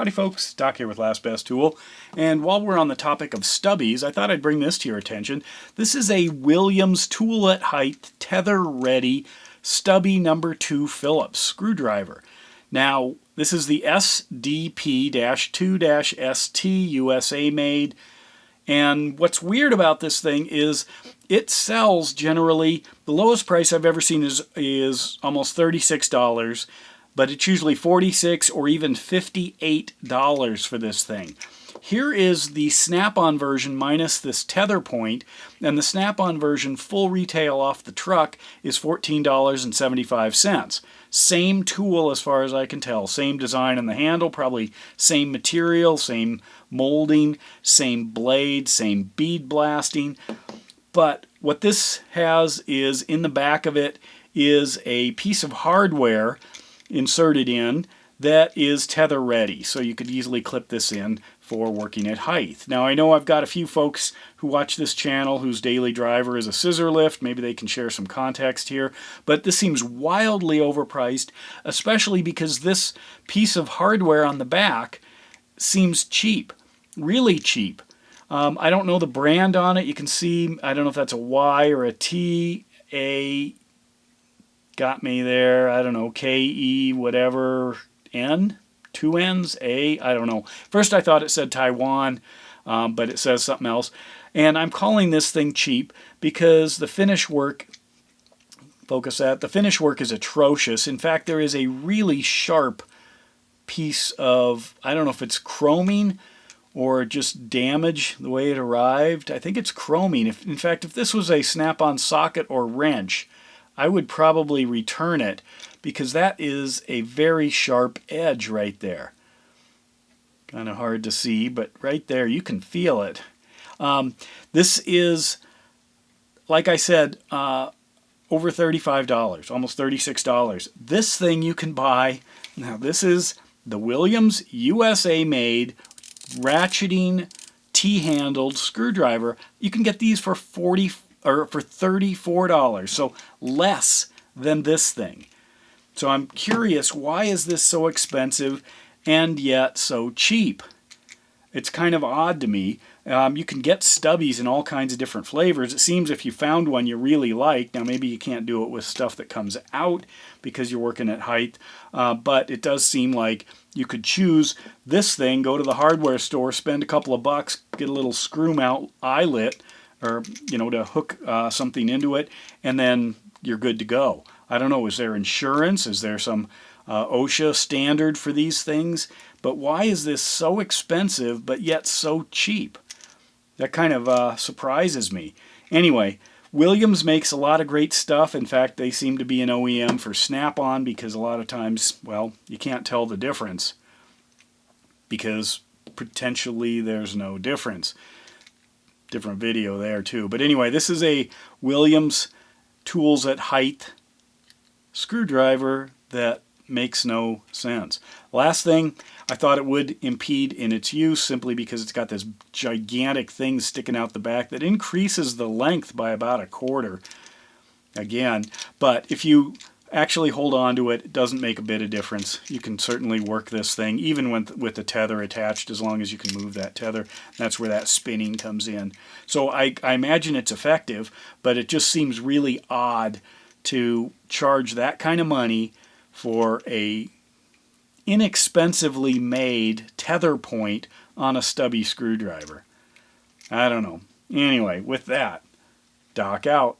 Howdy folks, Doc here with Last Best Tool, and while we're on the topic of stubbies, I thought I'd bring this to your attention. This is a Williams tool at height, tether ready, stubby number 2 Phillips screwdriver. Now, this is the SDP-2-ST USA made, and what's weird about this thing is it sells generally, the lowest price I've ever seen is almost $36. But it's usually $46 or even $58 for this thing. Here is the snap-on version minus this tether point, and the snap-on version full retail off the truck is $14.75. Same tool as far as I can tell, same design on the handle, probably same material, same molding, same blade, same bead blasting. But what this has is, in the back of it, is a piece of hardware inserted in that is tether ready, so you could easily clip this in for working at height. Now I know I've got a few folks who watch this channel whose daily driver is a scissor lift. Maybe they can share some context here, but this seems wildly overpriced, especially because this piece of hardware on the back seems cheap, really cheap. I don't know the brand on it. You can see, I don't know if that's a Y or a T, A, got me there, I don't know, K-E, whatever, N? 2 N's? A? I don't know. First I thought it said Taiwan, but it says something else. And I'm calling this thing cheap because the finish work, focus that, the finish work is atrocious. In fact, there is a really sharp piece of, I don't know if it's chroming or just damage the way it arrived. I think it's chroming. In fact, if this was a snap-on socket or wrench, I would probably return it because that is a very sharp edge right there. Kind of hard to see, but right there you can feel it. This is, like I said, over $35, almost $36. This thing you can buy, now this is the Williams USA made ratcheting T-handled screwdriver. You can get these for $34, so less than this thing. So I'm curious, why is this so expensive and yet so cheap? It's kind of odd to me. You can get stubbies in all kinds of different flavors. It seems if you found one you really like, now maybe you can't do it with stuff that comes out because you're working at height, but it does seem like you could choose this thing, go to the hardware store, spend a couple of bucks, get a little screw mount eyelet, or, you know, to hook something into it, and then you're good to go. I don't know, is there insurance? Is there some OSHA standard for these things? But why is this so expensive but yet so cheap? That kind of surprises me. Anyway, Williams makes a lot of great stuff. In fact, they seem to be an OEM for Snap-on because a lot of times, well, you can't tell the difference because potentially there's no difference. Different video there too. But anyway, this is a Williams tools at height screwdriver that makes no sense. Last thing, I thought it would impede in its use simply because it's got this gigantic thing sticking out the back that increases the length by about 1/4 again. But if you actually hold on to it, it doesn't make a bit of difference. You can certainly work this thing even with the tether attached, as long as you can move that tether. That's where that spinning comes in. So I imagine it's effective, but it just seems really odd to charge that kind of money for a inexpensively made tether point on a stubby screwdriver. I don't know. Anyway, with that, Doc out.